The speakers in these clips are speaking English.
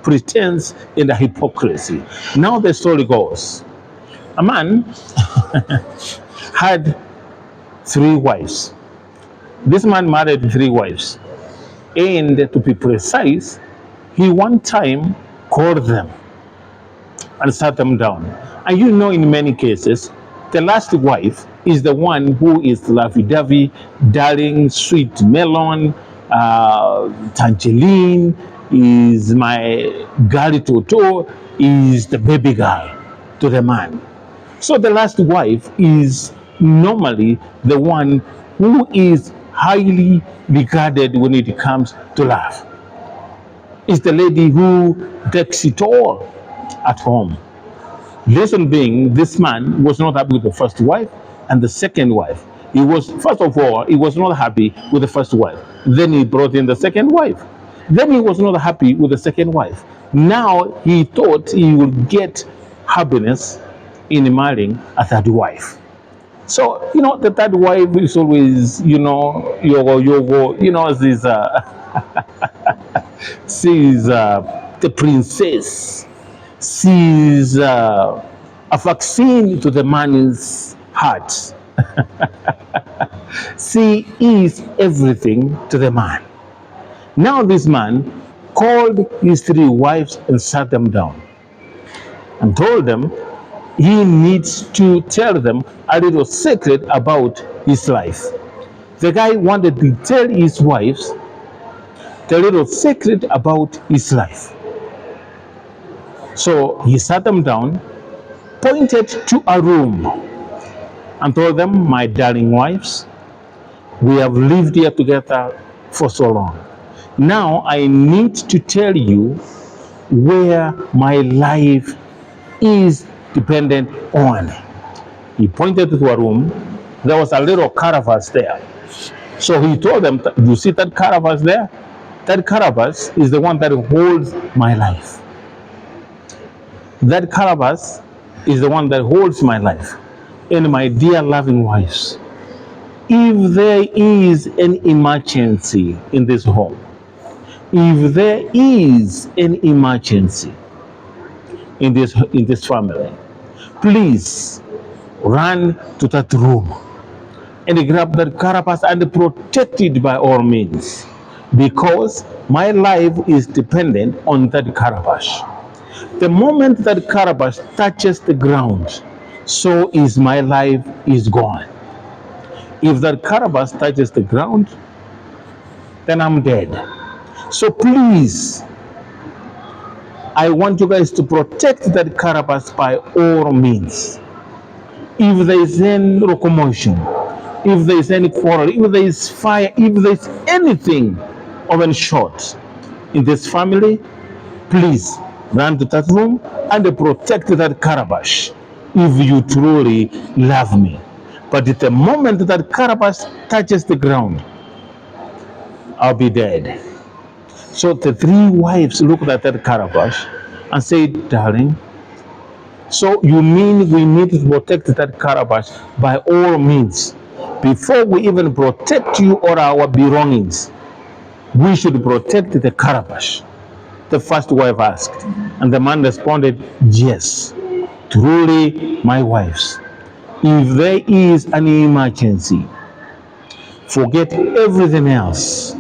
pretense and the hypocrisy. Now the story goes. A man had three wives. This man married three wives. And to be precise, he one time called them and sat them down. And you know, in many cases, the last wife is the one who is lovey-dovey, darling, sweet melon, Tangerine, is my girl Toto, is the baby girl to the man. So the last wife is normally the one who is highly regarded when it comes to love. It's the lady who takes it all at home. Reason being, this man was not happy with the first wife and the second wife. He was, first of all, he was not happy with the first wife. Then he brought in the second wife. Then he was not happy with the second wife. Now he thought he would get happiness in marrying a third wife. So, the third wife is always, yogo, she's the princess. She's a vaccine to the man's heart. She is everything to the man. Now this man called his three wives and sat them down and told them he needs to tell them a little secret about his life. The guy wanted to tell his wives the little secret about his life. So he sat them down, pointed to a room, and told them, my darling wives, we have lived here together for so long. Now I need to tell you where my life is dependent on. He pointed to a room. There was a little caravan there. So he told them, you see that caravan there? That caravan is the one that holds my life. That caravan is the one that holds my life. And my dear loving wives, if there is an emergency in this home, if there is an emergency in this family, please run to that room and grab that carapace and protect it by all means, because my life is dependent on that carapace. The moment that carapace touches the ground, so is my life is gone. If that carapace touches the ground, then I'm dead. So please, I want you guys to protect that carapace by all means. If there is any locomotion, if there is any quarrel, if there is fire, if there is anything of any sort in this family, please run to that room and protect that carapace if you truly love me. But at the moment that carapace touches the ground, I'll be dead. So the three wives looked at that carapace and said, darling, so you mean we need to protect that carapace by all means? Before we even protect you or our belongings, we should protect the carapace. The first wife asked, and the man responded, yes, truly, my wives, if there is an emergency, forget everything else,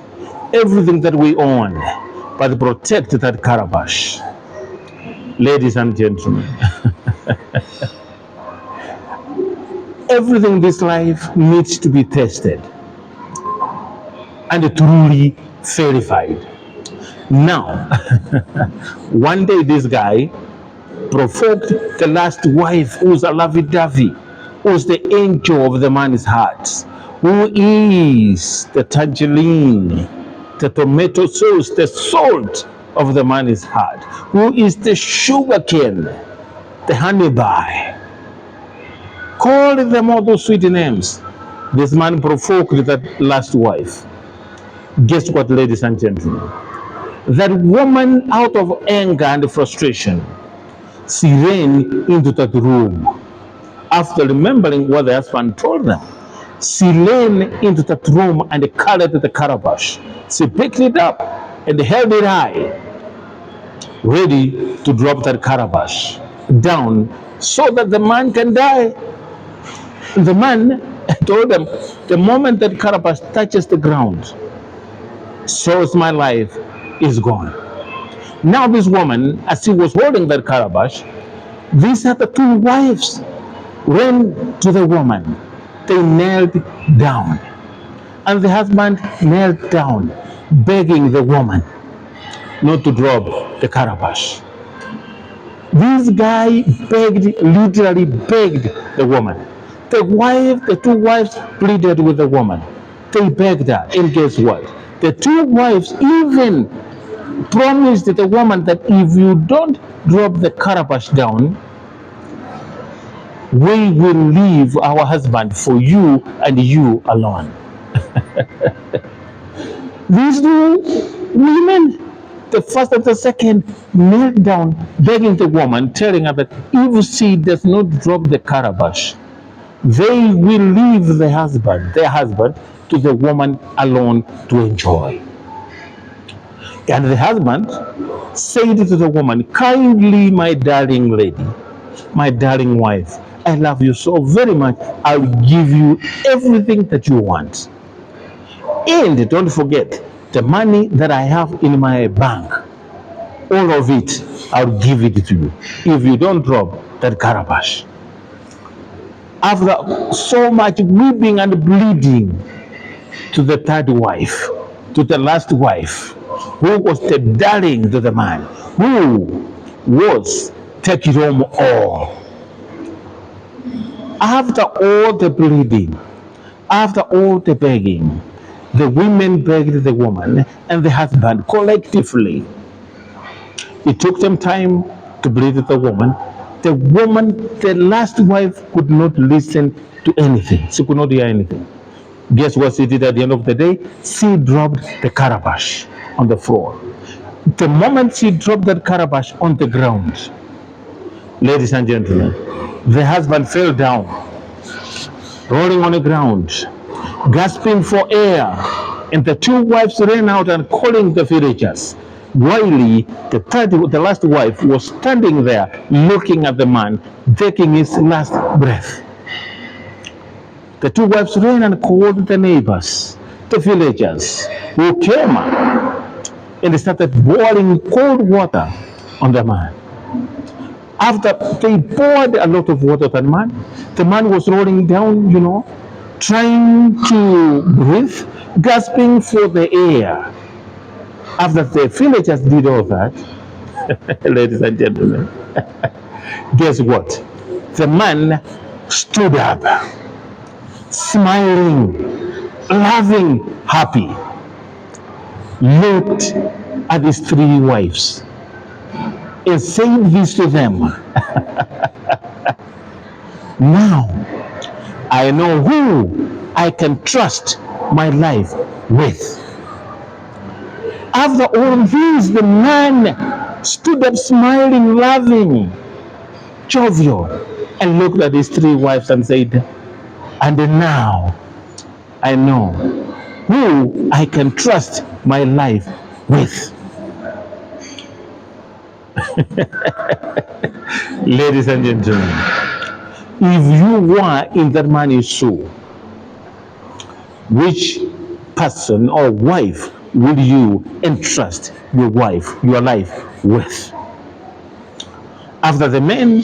everything that we own, but protect that carapace. Ladies and gentlemen, everything in this life needs to be tested and truly verified. Now, one day this guy provoked the last wife, who's a lovey-dovey, who's the angel of the man's heart, who is the tangerine, the tomato sauce, the salt of the man's heart, who is the sugar cane, the honey bar. Call them all those sweet names. This man provoked that last wife. Guess what, ladies and gentlemen? That woman, out of anger and frustration, she ran into that room. After remembering what the husband told them, she ran into that room and carried the calabash. She picked it up and held it high. ready to drop that calabash down so that the man can die. The man told them, the moment that calabash touches the ground, so is my life is gone. Now this woman, as she was holding that calabash, these other two wives ran to the woman. They knelt down, and the husband knelt down, begging the woman not to drop the calabash. This guy begged, literally begged the woman. The two wives pleaded with the woman. They begged her, and guess what? The two wives even promised the woman that if you don't drop the calabash down, we will leave our husband for you and you alone. These two women, the first and the second, knelt down, begging the woman, telling her that if she does not drop the calabash, they will leave their husband, to the woman alone to enjoy. And the husband said to the woman, kindly, my darling lady, my darling wife, I love you so very much. I'll give you everything that you want. And don't forget, the money that I have in my bank, all of it, I'll give it to you if you don't drop that calabash. After so much weeping and bleeding, to the third wife, to the last wife, who was the darling to the man, who was taking home all. After all the bleeding, after all the begging, the women begged the woman and the husband collectively. It took them time to plead with the woman. The woman, the last wife, could not listen to anything. She could not hear anything. Guess what she did at the end of the day? She dropped the calabash on the floor. The moment she dropped that calabash on the ground, ladies and gentlemen, the husband fell down, rolling on the ground, gasping for air, and the two wives ran out and calling the villagers. While the last wife was standing there looking at the man, taking his last breath. The two wives ran and called the neighbors, the villagers, who came up and started boiling cold water on the man. After they poured a lot of water on the man was rolling down, trying to breathe, gasping for the air. After the villagers did all that, ladies and gentlemen, guess what? The man stood up, smiling, laughing, happy, looked at his three wives and said this to them. Now I know who I can trust my life with. After all this, the man stood up smiling, laughing, jovial, and looked at his three wives and said, and now I know who I can trust my life with. Ladies and gentlemen, if you were in that man's shoe, which person or wife will you entrust your life with? After the man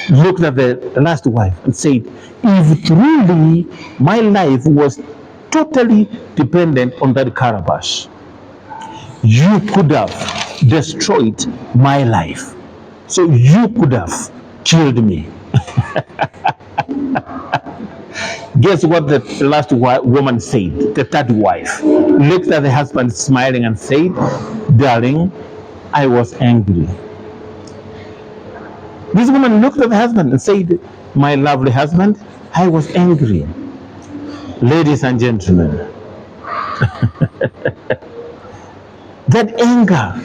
looked at the last wife and said, if truly my life was totally dependent on that calabash, you could have destroyed my life. So you could have killed me. Guess what the last woman said? The third wife looked at the husband smiling and said, darling, I was angry. This woman looked at the husband and said, my lovely husband, I was angry. Ladies and gentlemen, that anger,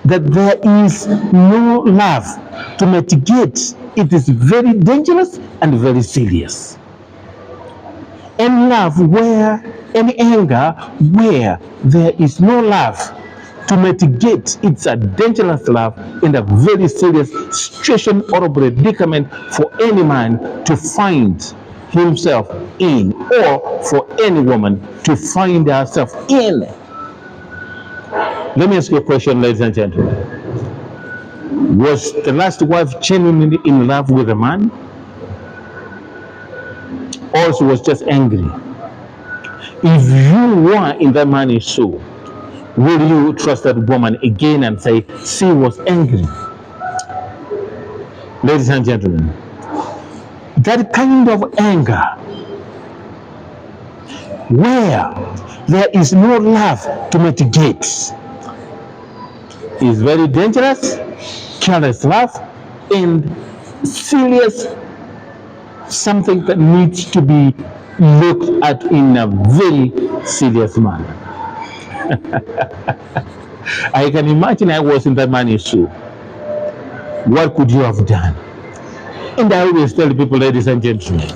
that there is no love to mitigate, it is very dangerous and very serious. And anger where there is no love to mitigate. It's a dangerous love and a very serious situation or predicament for any man to find himself in, or for any woman to find herself in. Let me ask you a question, ladies and gentlemen. Was the last wife genuinely in love with a man, or she was just angry? If you were in that man's shoe, will you trust that woman again and say she was angry? Ladies and gentlemen, that kind of anger, where there is no love to mitigate, is very dangerous, careless love, and serious, something that needs to be looked at in a very serious manner. I can imagine I was in that man's shoe. What could you have done? And I always tell people, ladies and gentlemen,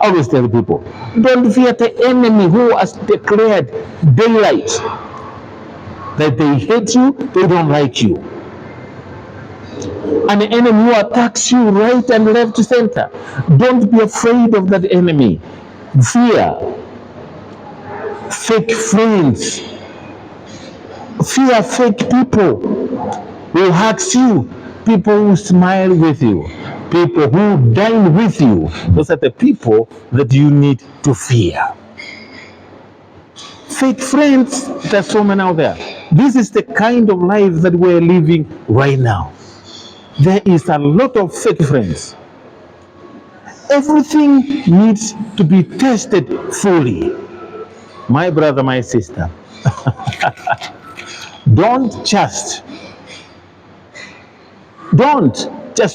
I always tell people, don't fear the enemy who has declared daylight that they hate you, they don't like you. An enemy who attacks you right and left to center. Don't be afraid of that enemy. Fear fake friends. Fear fake people who hurt you, people who smile with you, people who dine with you. Those are the people that you need to fear. Fake friends, there's so many out there. This is the kind of life that we're living right now. There is a lot of fake friends. Everything needs to be tested fully. My brother, my sister, don't just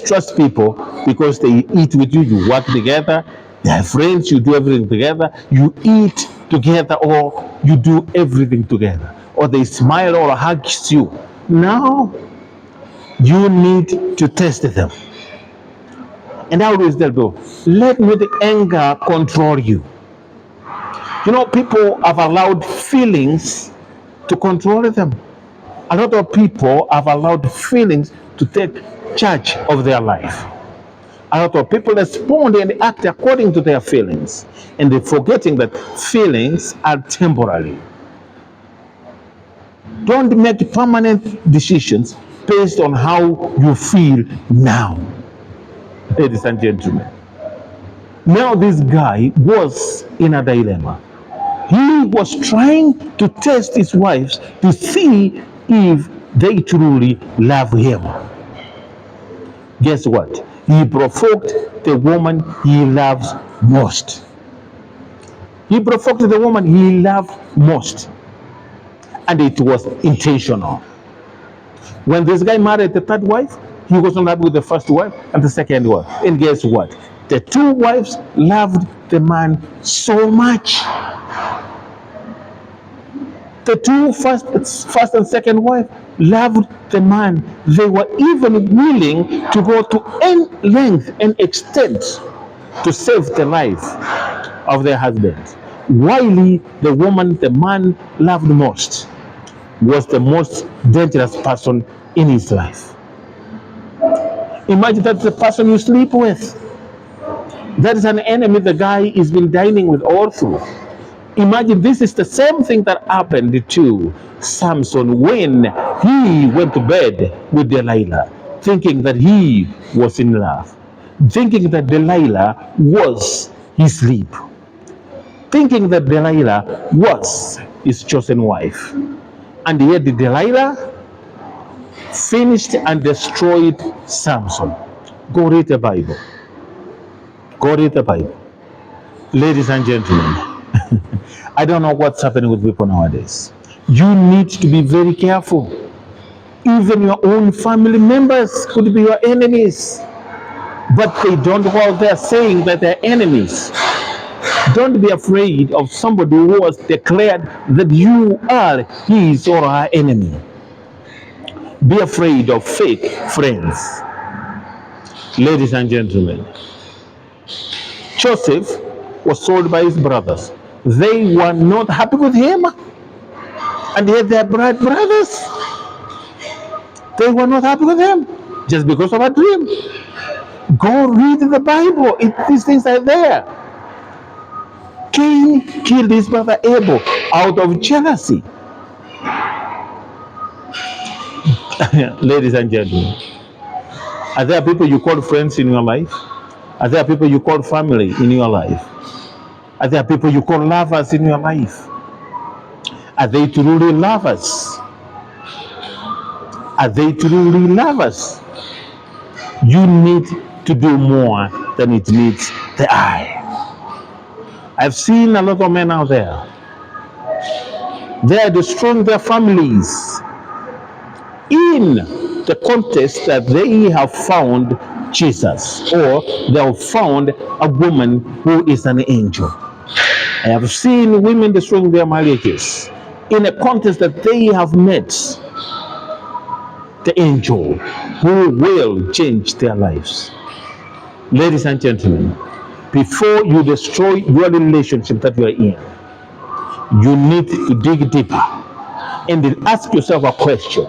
trust people because they eat with you, you work together, they are friends, you do everything together, you eat together, or you do everything together, or they smile or hug you. Now, you need to test them. And I always tell people, let not the anger control you. You know, people have allowed feelings to control them. A lot of people have allowed feelings to take charge of their life. A lot of people respond and act according to their feelings, and they're forgetting that feelings are temporary. Don't make permanent decisions based on how you feel now, ladies and gentlemen. Now this guy was in a dilemma. He was trying to test his wives to see if they truly love him. Guess what? He provoked the woman he loves most. He provoked the woman he loved most. And it was intentional. When this guy married the third wife, he was not happy with the first wife and the second wife. And guess what? The two wives loved the man so much. The two first and second wife loved the man. They were even willing to go to any length and extent to save the life of their husband. While the woman the man loved most was the most dangerous person in his life. Imagine that's the person you sleep with. That is an enemy the guy has been dining with all through. Imagine this is the same thing that happened to Samson when he went to bed with Delilah, thinking that he was in love, thinking that Delilah was his sleep, thinking that Delilah was his chosen wife. And yet Delilah finished and destroyed Samson. Go read the Bible. Go read the Bible. Ladies and gentlemen, I don't know what's happening with people nowadays. You need to be very careful. Even your own family members could be your enemies. But they don't go out there saying that they're enemies. Don't be afraid of somebody who has declared that you are his or her enemy. Be afraid of fake friends. Ladies and gentlemen, Joseph was sold by his brothers. They were not happy with him. And yet their brothers, they were not happy with them just because of a dream. Go read the Bible. These things are there. Cain killed his brother Abel out of jealousy. Ladies and gentlemen, are there people you call friends in your life? Are there people you call family in your life? Are there people you call lovers in your life? Are they truly lovers? Are they truly lovers? You need to do more than it meets the eye. I've seen a lot of men out there. They are destroying their families in the context that they have found Jesus, or they have found a woman who is an angel. I have seen women destroying their marriages in a context that they have met the angel who will change their lives. Ladies and gentlemen, before you destroy your relationship that you are in, you need to dig deeper and then ask yourself a question.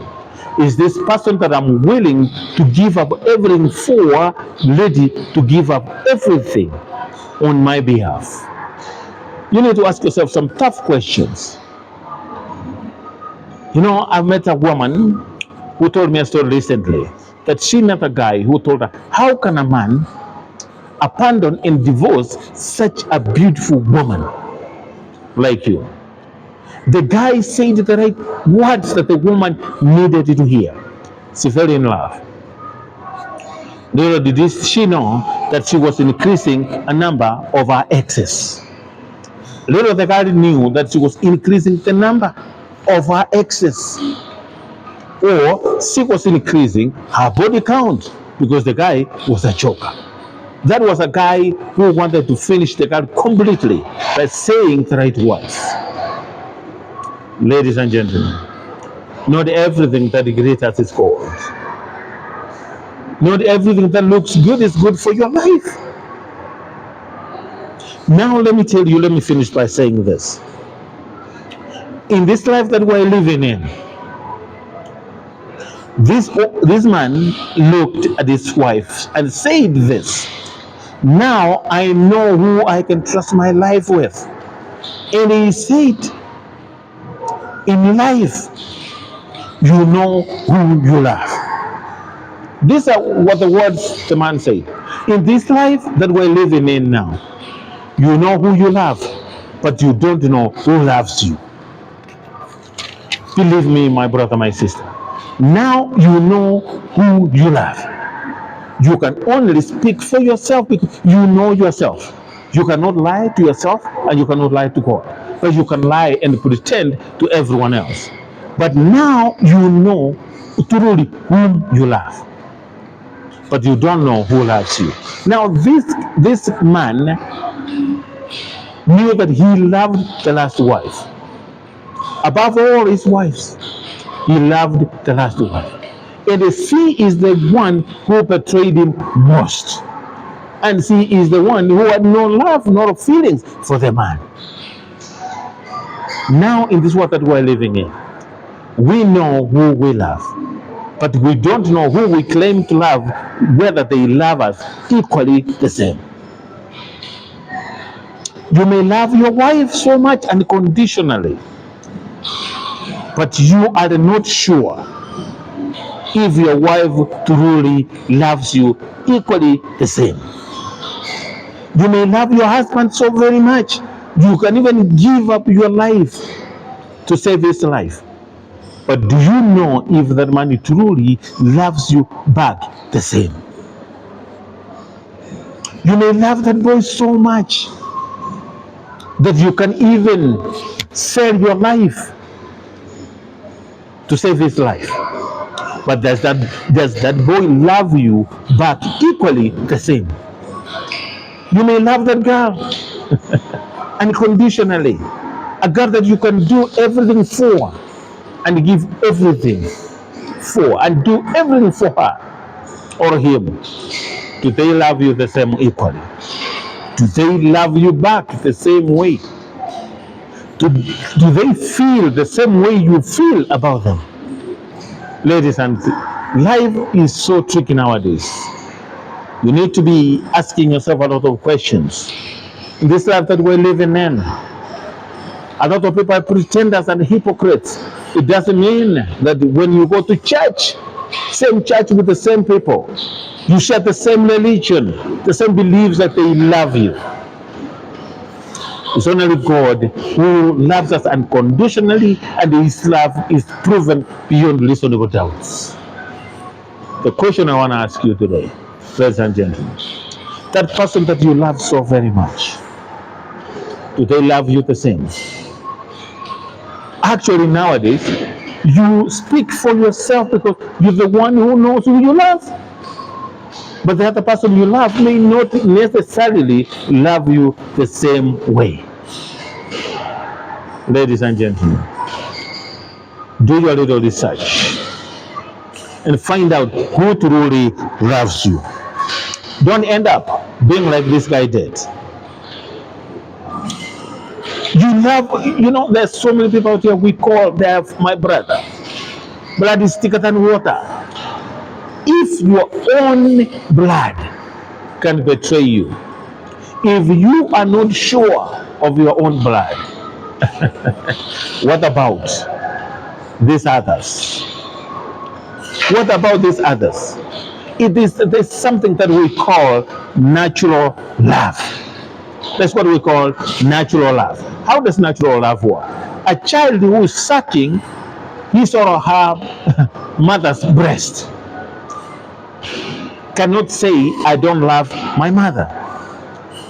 Is this person that I'm willing to give up everything for ready to give up everything on my behalf? You need to ask yourself some tough questions. You know, I met a woman who told me a story recently that she met a guy who told her, how can a man abandon and divorce such a beautiful woman like you? The guy said the right words that the woman needed to hear. She fell in love. Little did she know that she was increasing a number of her exes. Little the guy knew that she was increasing the number of her exes. Or she was increasing her body count because the guy was a joker. That was a guy who wanted to finish the guy completely by saying the right words. Ladies and gentlemen, not everything that glitters is gold. Not everything that looks good is good for your life. Now let me tell you, let me finish by saying this. In this life that we're living in, this man looked at his wife and said this. Now I know who I can trust my life with. And he said, in life, you know who you love. These are what the words the man said. In this life that we're living in now, you know who you love, but you don't know who loves you. Believe me, my brother, my sister. Now you know who you love. You can only speak for yourself because you know yourself. You cannot lie to yourself and you cannot lie to God. But you can lie and pretend to everyone else. But now you know truly whom you love. But you don't know who loves you. Now this man knew that he loved the last wife. Above all his wives, he loved the last wife. And she is the one who betrayed him most. And she is the one who had no love, no feelings for the man. Now in this world that we're living in, we know who we love. But we don't know who we claim to love, whether they love us equally the same. You may love your wife so much unconditionally, but you are not sure if your wife truly loves you equally the same. You may love your husband so very much, you can even give up your life to save his life. But do you know if that man truly loves you back the same? You may love that boy so much that you can even sell your life to save his life. But does that boy love you back equally the same? You may love that girl unconditionally, a girl that you can do everything for and give everything for and do everything for her or him. Do they love you the same equally? Do they love you back the same way? Do they feel the same way you feel about them? Ladies and life is so tricky nowadays. You need to be asking yourself a lot of questions. In this life that we're living in, a lot of people are pretenders and hypocrites. It doesn't mean that when you go to church, same church with the same people, you share the same religion, the same beliefs, that they love you. It's only God who loves us unconditionally, and His love is proven beyond reasonable doubts. The question I want to ask you today, ladies and gentlemen, that person that you love so very much, do they love you the same? Actually, nowadays, you speak for yourself because you're the one who knows who you love. But the other person you love may not necessarily love you the same way. Ladies and gentlemen, do your little research and find out who truly loves you. Don't end up being like this guy did. There's so many people out here we call they my brother. Blood is thicker than water. If your own blood can betray you, if you are not sure of your own blood, what about these others? What about these others? There's something that we call natural love. That's what we call natural love. How does natural love work? A child who is sucking his or her mother's breast cannot say, I don't love my mother.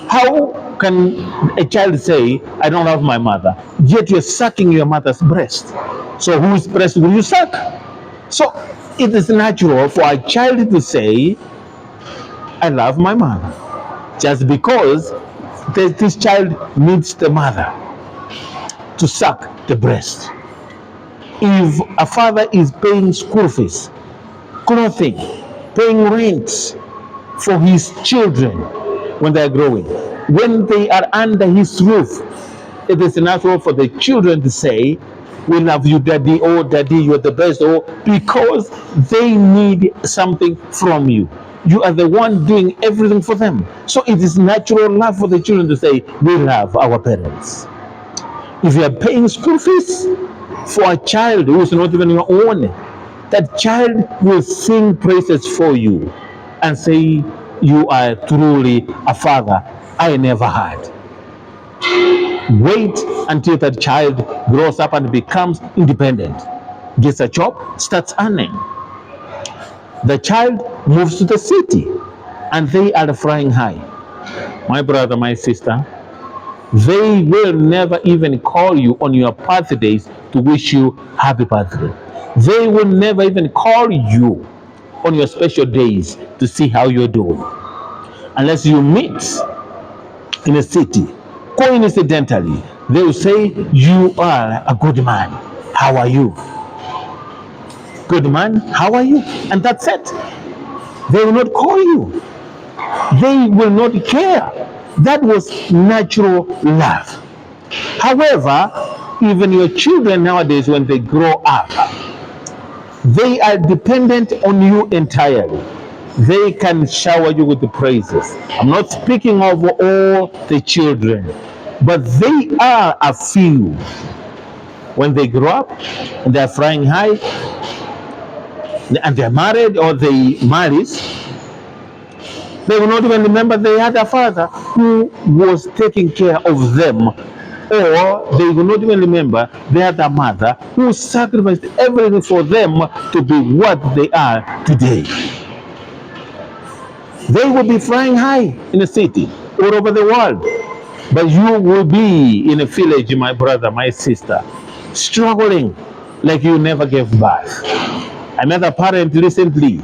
How can a child say, I don't love my mother, yet you're sucking your mother's breast? So whose breast will you suck? So it is natural for a child to say, I love my mother, just because this child needs the mother to suck the breast. If a father is paying school fees, clothing, paying rent for his children when they are growing, when they are under his roof, it is natural for the children to say, we love you, daddy, oh daddy, you're the best, oh, because they need something from you. You are the one doing everything for them. So it is natural love for the children to say, we love our parents. If you are paying school fees for a child who is not even your own, that child will sing praises for you and say, you are truly a father I never had. Wait until that child grows up and becomes independent, gets a job, starts earning. The child moves to the city and they are flying high. My brother, my sister, they will never even call you on your birthdays to wish you happy birthday. They will never even call you on your special days to see how you're doing. Unless you meet in a city, coincidentally, they will say, you are a good man. How are you? Good man, how are you? And that's it. They will not call you. They will not care. That was natural love. However, even your children nowadays, when they grow up, they are dependent on you entirely. They can shower you with the praises. I'm not speaking of all the children, but they are a few. When they grow up and they're flying high and they're married or they marry, they will not even remember they had a father who was taking care of them, or they will not even remember they had a mother who sacrificed everything for them to be what they are today. They will be flying high in a city all over the world, but you will be in a village, my brother, my sister, struggling like you never gave birth. I met a parent recently.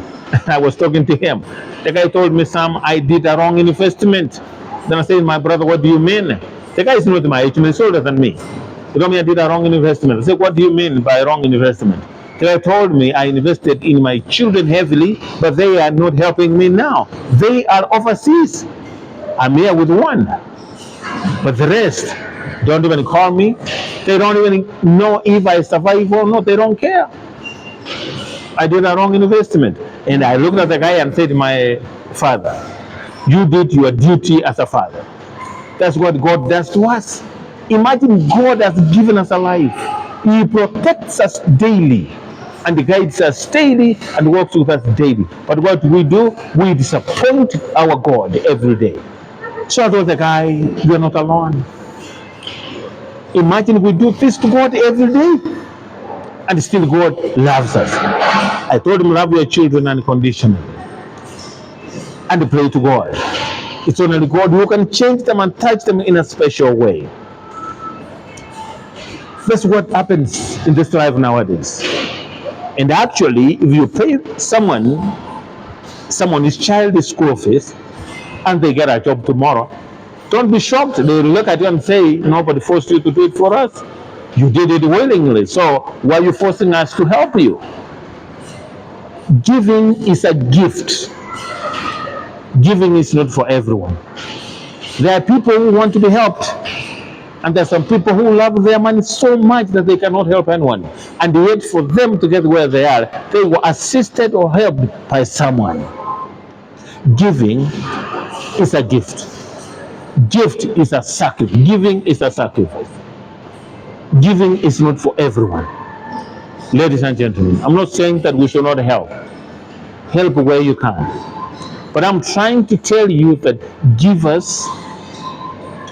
I was talking to him. The guy told me, Sam, I did a wrong investment. Then I said, my brother, what do you mean? The guy is not my age, he's older than me. He told me I did a wrong investment. I said, what do you mean by wrong investment? The guy told me I invested in my children heavily, but they are not helping me now. They are overseas. I'm here with one. But the rest, Don't even call me. They don't even know if I survive or not. They don't care. I did a wrong investment. And I looked at the guy and said, my father, you did your duty as a father. That's what God does to us. Imagine God has given us a life. He protects us daily and guides us daily and works with us daily. But what we do, we disappoint our God every day. So I told the guy, you're not alone. Imagine we do this to God every day and still God loves us. I told him, love your children unconditionally and pray to God. It's only God who can change them and touch them in a special way. That's what happens in this life nowadays. And actually, if you pay someone's child's school fees, and they get a job tomorrow, don't be shocked. They look at you and say, nobody forced you to do it for us. You did it willingly. So why are you forcing us to help you? Giving is a gift. Giving is not for everyone. There are people who want to be helped. And there are some people who love their money so much that they cannot help anyone. And yet for them to get where they are, they were assisted or helped by someone. Giving is a gift. Gift is a sacrifice. Giving is a sacrifice. Giving is not for everyone. Ladies and gentlemen, I'm not saying that we should not help. Help where you can. But I'm trying to tell you that givers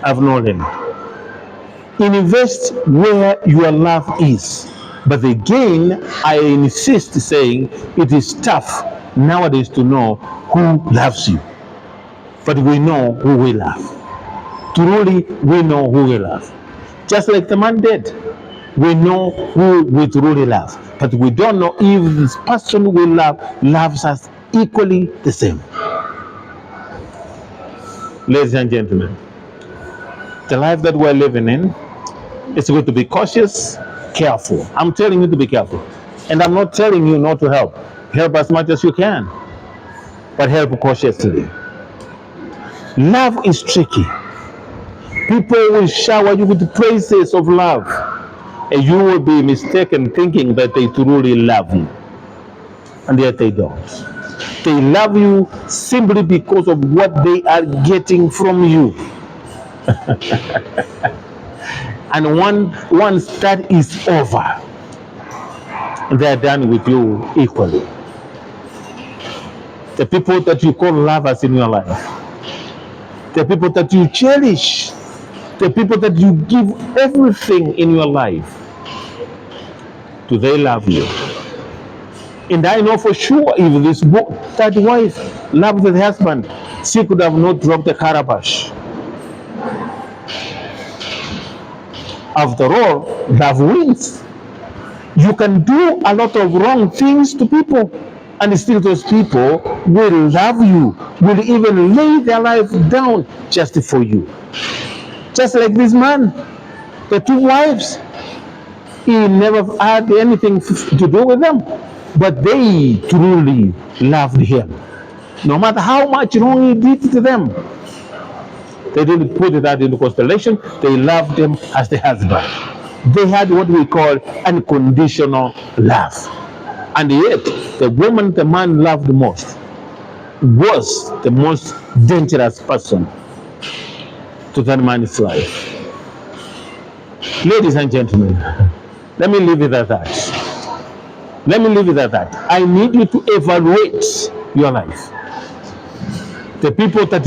have no limit. Invest where your love is. But again, I insist saying it is tough nowadays to know who loves you. But we know who we love. Truly, we know who we love. Just like the man did. We know who we truly love. But we don't know if this person we love loves us equally the same. Ladies and gentlemen, the life that we're living in, it's good to be cautious, careful. I'm telling you to be careful. And I'm not telling you not to help. Help as much as you can. But help cautiously. Love is tricky. People will shower you with praises of love. And you will be mistaken thinking that they truly love you. And yet they don't. They love you simply because of what they are getting from you. And once that is over, they're done with you equally. The people that you call lovers in your life, the people that you cherish, the people that you give everything in your life, do they love you? And I know for sure if that wife loved the husband, she could have not dropped the calabash. After all, love wins. You can do a lot of wrong things to people, and still those people will love you, will even lay their life down just for you. Just like this man, the two wives, he never had anything to do with them, but they truly loved him. No matter how much wrong he did to them, they didn't put that into consideration. They loved him as the husband. They had what we call unconditional love. And yet, the woman the man loved most was the most dangerous person to that man's life. Ladies and gentlemen, let me leave it at that. Let me leave it at that. I need you to evaluate your life. The people that